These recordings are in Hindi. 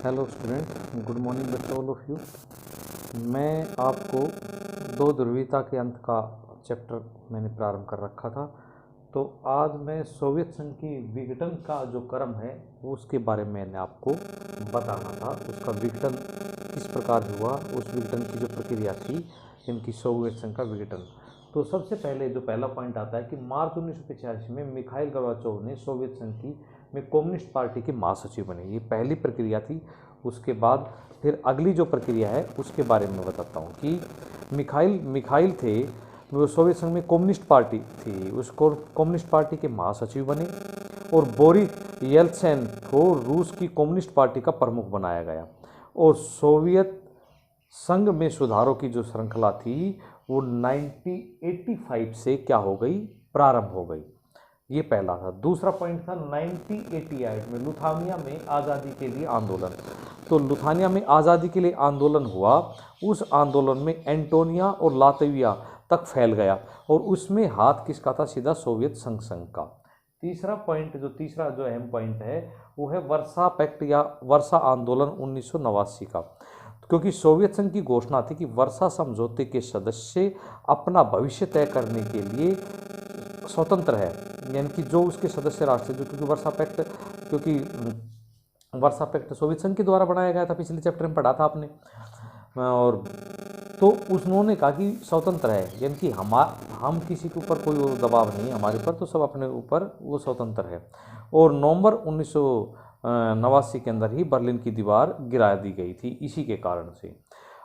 हेलो स्टूडेंट, गुड मॉर्निंग बच्चों, ऑल ऑफ यू। मैं आपको दो ध्रुवीयता के अंत का चैप्टर मैंने प्रारंभ कर रखा था। तो आज मैं सोवियत संघ की विघटन का जो क्रम है उसके बारे में मैंने आपको बताना था। उसका विघटन किस प्रकार हुआ, उस विघटन की जो प्रक्रिया थी इनकी सोवियत संघ का विघटन। तो सबसे पहले जो पहला पॉइंट आता है कि मार्च 1985 में मिखाइल गोर्बाचोव ने सोवियत संघ की में कम्युनिस्ट पार्टी के महासचिव बने। ये पहली प्रक्रिया थी। उसके बाद फिर अगली जो प्रक्रिया है उसके बारे में बताता हूँ कि मिखाइल थे, वो सोवियत संघ में कम्युनिस्ट पार्टी थी, उसको कम्युनिस्ट पार्टी के महासचिव बने और बोरिस येल्त्सिन को रूस की कम्युनिस्ट पार्टी का प्रमुख बनाया गया। और सोवियत संघ में सुधारों की जो श्रृंखला थी वो 1985 से क्या हो गई, प्रारंभ हो गई। ये पहला था। दूसरा पॉइंट था 1988 में लुथानिया में आज़ादी के लिए आंदोलन। तो लुथानिया में आज़ादी के लिए आंदोलन हुआ। उस आंदोलन में एंटोनिया और लातविया तक फैल गया और उसमें हाथ किसका था, सीधा सोवियत संघ का। तीसरा जो अहम पॉइंट है वो है वर्सा पैक्ट या वर्सा आंदोलन 1989 का, क्योंकि सोवियत संघ की घोषणा थी कि वर्सा समझौते के सदस्य अपना भविष्य तय करने के लिए स्वतंत्र है, यानी कि जो उसके सदस्य राष्ट्र जो, क्योंकि वर्सा पैक्ट सोवियत संघ के द्वारा बनाया गया था, पिछले चैप्टर में पढ़ा था आपने। और तो उन्होंने कहा कि स्वतंत्र है, यानी कि हम किसी के ऊपर कोई दबाव नहीं है हमारे ऊपर, तो सब अपने ऊपर वो स्वतंत्र है। और नवंबर 1989 के अंदर ही बर्लिन की दीवार गिरा दी गई थी इसी के कारण से।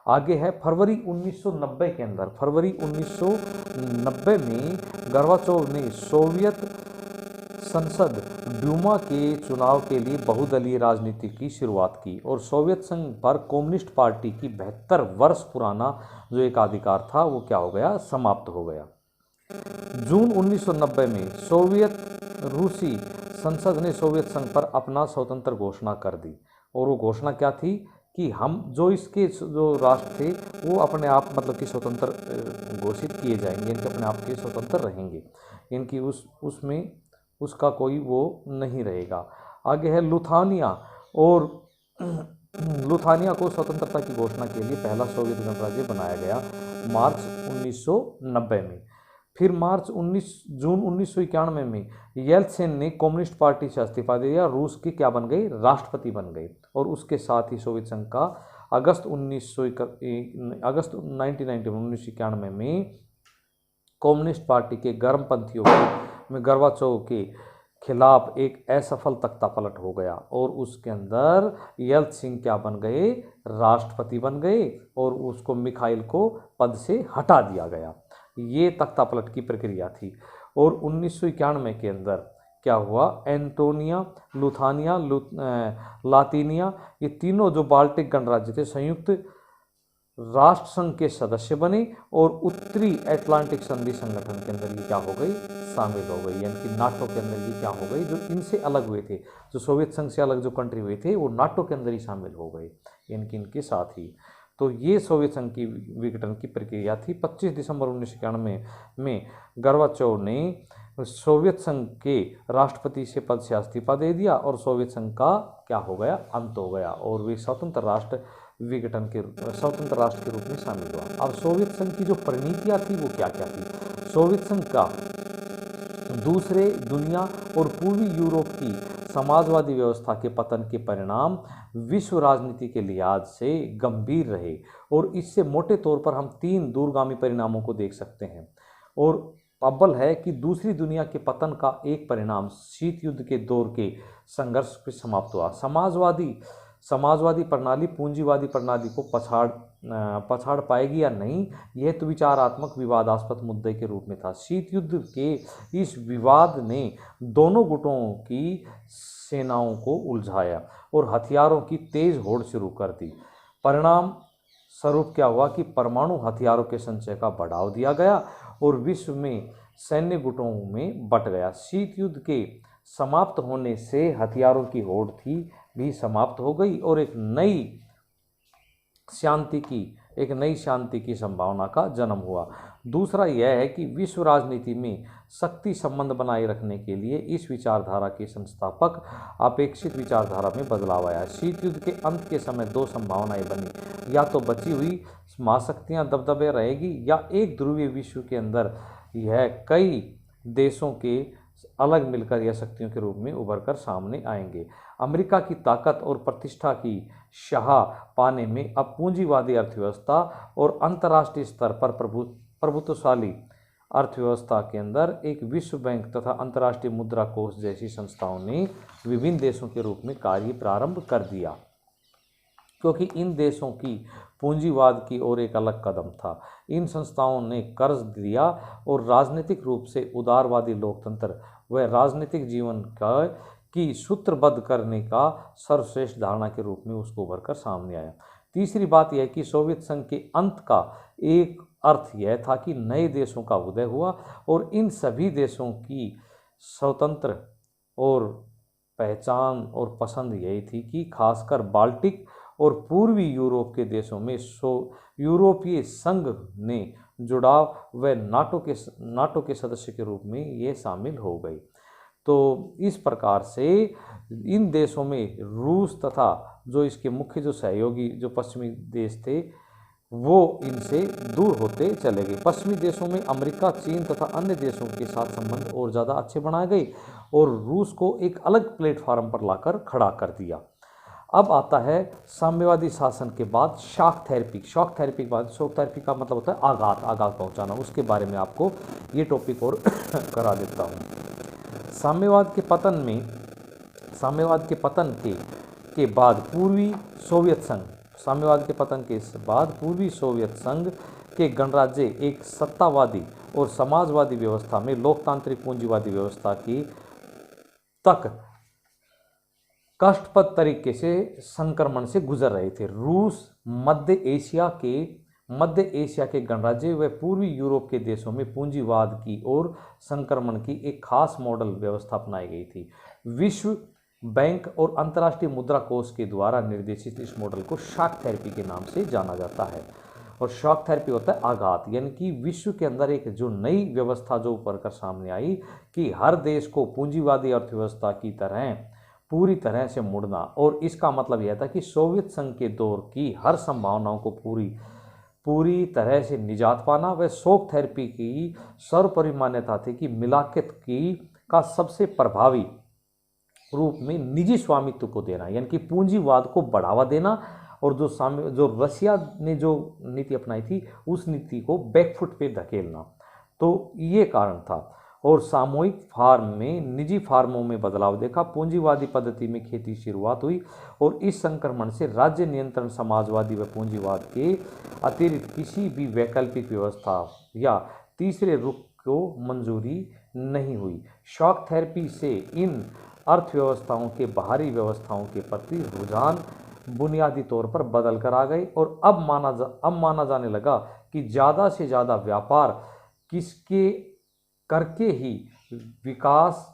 आगे है फरवरी 1990 के अंदर, फरवरी 1990 में गोर्बाचोव ने सोवियत संसद ड्यूमा के चुनाव के लिए बहुदलीय राजनीति की शुरुआत की और सोवियत संघ पर कम्युनिस्ट पार्टी की 72 वर्ष पुराना जो एकाधिकार था वो क्या हो गया, समाप्त हो गया। जून 1990 में सोवियत रूसी संसद ने सोवियत संघ पर अपना स्वतंत्र घोषणा कर दी। और वो घोषणा क्या थी कि हम जो इसके जो राष्ट्र थे वो अपने आप मतलब कि स्वतंत्र घोषित किए जाएंगे, इनके अपने आप के स्वतंत्र रहेंगे, इनकी उसमें उसका कोई वो नहीं रहेगा। आगे है लुथानिया, और लुथानिया को स्वतंत्रता की घोषणा के लिए पहला सोवियत गणराज्य बनाया गया मार्च 1990 में। फिर जून 1991 में येल्त्सिन ने कम्युनिस्ट पार्टी से इस्तीफा दे दिया, रूस के क्या बन गए, राष्ट्रपति बन गए। और उसके साथ ही सोवियत संघ का अगस्त 1991 में कम्युनिस्ट पार्टी के गर्मपंथियों में गोर्बाचोव के खिलाफ एक असफल तख्ता पलट हो गया और उसके अंदर येल्त्सिन क्या बन गए, राष्ट्रपति बन गए और उसको मिखाइल को पद से हटा दिया गया। ये तख्ता पलट की प्रक्रिया थी। और 1991 के अंदर क्या हुआ, एंटोनिया, लुथानिया, लातिनिया, ये तीनों जो बाल्टिक गणराज्य थे संयुक्त राष्ट्र संघ के सदस्य बने और उत्तरी अटलांटिक संधि संगठन के अंदर ये क्या हो गई, शामिल हो गई, यानी कि नाटो के अंदर ये क्या हो गई, जो इनसे अलग हुए थे, जो सोवियत संघ से अलग जो कंट्री हुए थे वो नाटो के अंदर ही शामिल हो गए, यानी इनके साथ ही। तो ये सोवियत संघ की विघटन की प्रक्रिया थी। 25 दिसंबर 1991 में गोर्बाचोव ने सोवियत संघ के राष्ट्रपति से पद से इस्तीफा दे दिया और सोवियत संघ का क्या हो गया, अंत हो गया और वे स्वतंत्र राष्ट्र के रूप में शामिल हुआ। अब सोवियत संघ की जो परिणतियाँ थी वो क्या क्या थी। सोवियत संघ का दूसरे दुनिया और पूर्वी यूरोप की समाजवादी व्यवस्था के पतन के परिणाम विश्व राजनीति के लिहाज से गंभीर रहे और इससे मोटे तौर पर हम 3 दूरगामी परिणामों को देख सकते हैं। और अव्वल है कि दूसरी दुनिया के पतन का एक परिणाम शीत युद्ध के दौर के संघर्ष से समाप्त हुआ। समाजवादी प्रणाली पूंजीवादी प्रणाली को पछाड़ पाएगी या नहीं, यह तो विचारात्मक विवादास्पद मुद्दे के रूप में था। शीत युद्ध के इस विवाद ने दोनों गुटों की सेनाओं को उलझाया और हथियारों की तेज होड़ शुरू कर दी। परिणाम स्वरूप क्या हुआ कि परमाणु हथियारों के संचय का बढ़ावा दिया गया और विश्व में सैन्य गुटों में बंट गया। शीत युद्ध के समाप्त होने से हथियारों की होड़ थी भी समाप्त हो गई और एक नई शांति की एक नई शांति की संभावना का जन्म हुआ। दूसरा यह है कि विश्व राजनीति में शक्ति संबंध बनाए रखने के लिए इस विचारधारा के संस्थापक अपेक्षित विचारधारा में बदलाव आया। शीत युद्ध के अंत के समय दो संभावनाएं बनी, या तो बची हुई महाशक्तियां दबदबे रहेगी या एक ध्रुवीय विश्व के अंदर यह कई देशों के अलग मिलकर यह शक्तियों के रूप में उभर कर सामने आएंगे। अमेरिका की ताकत और प्रतिष्ठा की शाह पाने में अब पूंजीवादी अर्थव्यवस्था और अंतर्राष्ट्रीय स्तर पर प्रभुत्वशाली अर्थव्यवस्था के अंदर एक विश्व बैंक तथा अंतर्राष्ट्रीय मुद्रा कोष जैसी संस्थाओं ने विभिन्न देशों के रूप में कार्य प्रारंभ कर दिया, क्योंकि इन देशों की पूंजीवाद की ओर एक अलग कदम था। इन संस्थाओं ने कर्ज दिया और राजनीतिक रूप से उदारवादी लोकतंत्र व राजनीतिक जीवन की सूत्रबद्ध करने का सर्वश्रेष्ठ धारणा के रूप में उसको उभर कर सामने आया। तीसरी बात यह कि सोवियत संघ के अंत का एक अर्थ यह था कि नए देशों का उदय हुआ और इन सभी देशों की स्वतंत्र और पहचान और पसंद यही थी कि खासकर बाल्टिक और पूर्वी यूरोप के देशों में यूरोपीय संघ ने जुड़ाव व नाटो के सदस्य के रूप में ये शामिल हो गई। तो इस प्रकार से इन देशों में रूस तथा जो इसके मुख्य जो सहयोगी जो पश्चिमी देश थे वो इनसे दूर होते चले गए। पश्चिमी देशों में अमेरिका, चीन तथा अन्य देशों के साथ संबंध और ज़्यादा अच्छे बनाए गए और रूस को एक अलग प्लेटफार्म पर लाकर खड़ा कर दिया। अब आता है साम्यवादी शासन के बाद शॉक थेरेपी। शॉक थेरेपी के बाद, शॉक थेरेपी का मतलब होता है आघात पहुंचाना। उसके बारे में आपको ये टॉपिक और करा देता हूँ। साम्यवाद के पतन के बाद पूर्वी सोवियत संघ, साम्यवाद के पतन के बाद पूर्वी सोवियत संघ के गणराज्य एक सत्तावादी और समाजवादी व्यवस्था में लोकतांत्रिक पूंजीवादी व्यवस्था की तक कष्टप्रद तरीके से संक्रमण से गुजर रहे थे। रूस, मध्य एशिया के गणराज्य व पूर्वी यूरोप के देशों में पूंजीवाद की ओर संक्रमण की एक खास मॉडल व्यवस्था अपनाई गई थी। विश्व बैंक और अंतर्राष्ट्रीय मुद्रा कोष के द्वारा निर्देशित इस मॉडल को शॉक थेरेपी के नाम से जाना जाता है। और शॉक थेरेपी होता है आघात, यानी कि विश्व के अंदर एक जो नई व्यवस्था जो ऊपर कर सामने आई कि हर देश को पूंजीवादी अर्थव्यवस्था की तरह पूरी तरह से मुड़ना। और इसका मतलब यह था कि सोवियत संघ के दौर की हर संभावनाओं को पूरी तरह से निजात पाना। वह शॉक थेरेपी की सर्वोपरि मान्यता थी कि मिलाकत का सबसे प्रभावी रूप में निजी स्वामित्व को देना, यानी कि पूंजीवाद को बढ़ावा देना। और जो रशिया ने जो नीति अपनाई थी उस नीति को बैकफुट पे धकेलना। तो ये कारण था। और सामूहिक फार्म में निजी फार्मों में बदलाव देखा। पूंजीवादी पद्धति में खेती शुरुआत हुई और इस संक्रमण से राज्य नियंत्रण, समाजवादी व पूंजीवाद के अतिरिक्त किसी भी वैकल्पिक व्यवस्था या तीसरे रुख को मंजूरी नहीं हुई। शॉक थेरेपी से इन अर्थव्यवस्थाओं के बाहरी व्यवस्थाओं के प्रति रुझान बुनियादी तौर पर बदल कर आ गए और अब माना जाने लगा कि ज़्यादा से ज़्यादा व्यापार करके ही विकास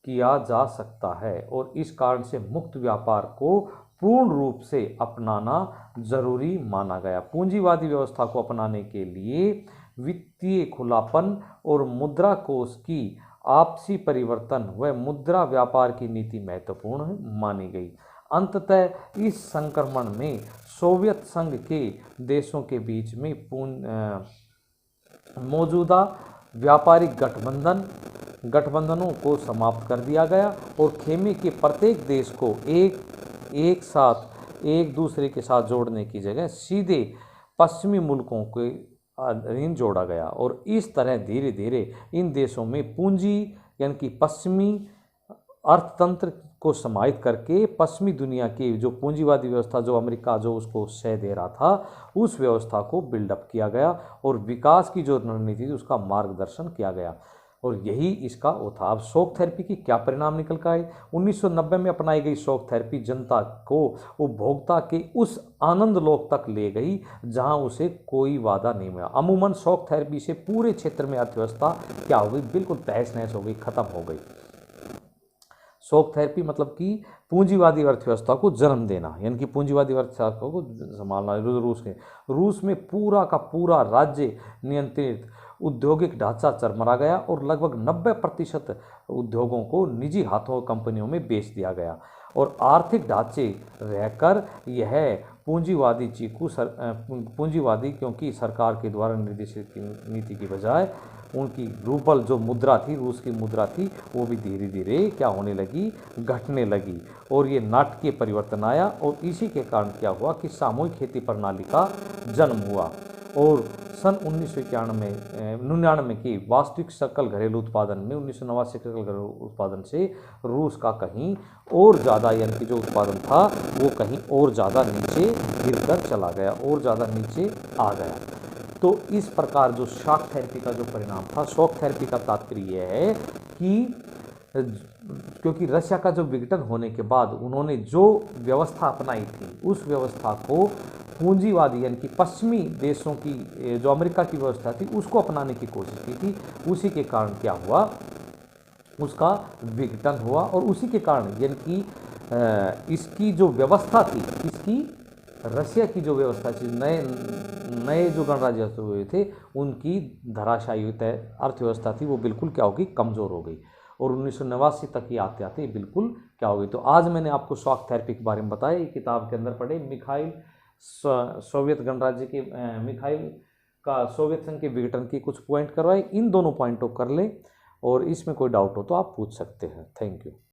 किया जा सकता है और इस कारण से मुक्त व्यापार को पूर्ण रूप से अपनाना जरूरी माना गया। पूंजीवादी व्यवस्था को अपनाने के लिए वित्तीय खुलापन और मुद्रा कोष की आपसी परिवर्तन व मुद्रा व्यापार की नीति महत्वपूर्ण मानी गई। अंततः इस संक्रमण में सोवियत संघ के देशों के बीच में मौजूदा व्यापारिक गठबंधनों को समाप्त कर दिया गया और खेमे के प्रत्येक देश को एक साथ एक दूसरे के साथ जोड़ने की जगह सीधे पश्चिमी मुल्कों के अधीन जोड़ा गया। और इस तरह धीरे धीरे इन देशों में पूंजी यानी कि पश्चिमी अर्थतंत्र को समाहित करके पश्चिमी दुनिया की जो पूंजीवादी व्यवस्था जो अमेरिका जो उसको शय दे रहा था उस व्यवस्था को बिल्डअप किया गया और विकास की जो रणनीति थी उसका मार्गदर्शन किया गया। और यही इसका वो था। अब शॉक थेरेपी की क्या परिणाम निकल कर आए? 1990 में अपनाई गई शॉक थेरेपी जनता को उपभोक्ता के उस आनंद लोक तक ले गई जहां उसे कोई वादा नहीं मिला। अमूमन शॉक थेरेपी से पूरे क्षेत्र में अर्थव्यवस्था क्या हो गई? बिल्कुल तहस नहस हो गई, खत्म हो गई। शॉक थेरेपी मतलब कि पूंजीवादी अर्थव्यवस्था को जन्म देना, यानी कि पूंजीवादी अर्थव्यवस्था को संभालना। रूस में पूरा का पूरा राज्य नियंत्रित औद्योगिक ढांचा चरमरा गया और लगभग 90% उद्योगों को निजी हाथों कंपनियों में बेच दिया गया और आर्थिक ढांचे रहकर यह पूंजीवादी क्योंकि सरकार के द्वारा निर्देशित नीति की बजाय उनकी रूबल जो मुद्रा थी, रूस की मुद्रा थी, वो भी धीरे धीरे क्या होने लगी, घटने लगी और ये नाटकीय परिवर्तन आया। और इसी के कारण क्या हुआ कि सामूहिक खेती प्रणाली का जन्म हुआ और सन 1999 की वास्तविक सकल घरेलू उत्पादन में 1989 सकल घरेलू उत्पादन से रूस का कहीं और ज़्यादा, यानी कि जो उत्पादन था वो कहीं और ज़्यादा नीचे गिरकर चला गया और ज़्यादा नीचे आ गया। तो इस प्रकार जो शॉक थेरेपी का जो परिणाम था, शॉक थेरेपी का तात्पर्य यह है कि क्योंकि रशिया का जो विघटन होने के बाद उन्होंने जो व्यवस्था अपनाई थी उस व्यवस्था को पूंजीवादी यानी कि पश्चिमी देशों की जो अमेरिका की व्यवस्था थी उसको अपनाने की कोशिश की थी। उसी के कारण क्या हुआ, उसका विघटन हुआ और उसी के कारण यानी कि इसकी जो व्यवस्था थी, इसकी रशिया की जो व्यवस्था थी, नए जो गणराज्य हुए थे उनकी धराशायी अर्थव्यवस्था थी वो बिल्कुल क्या होगी, कमज़ोर हो गई और 1989 तक ये आते आते बिल्कुल क्या हो गई। तो आज मैंने आपको शॉक थेरेपी के बारे में बताया, ये किताब के अंदर पढ़े। मिखाइल सोवियत गणराज्य के मिखाइल का सोवियत संघ के विघटन की कुछ पॉइंट करवाए, इन दोनों पॉइंटों कर लें और इसमें कोई डाउट हो तो आप पूछ सकते हैं। Thank you.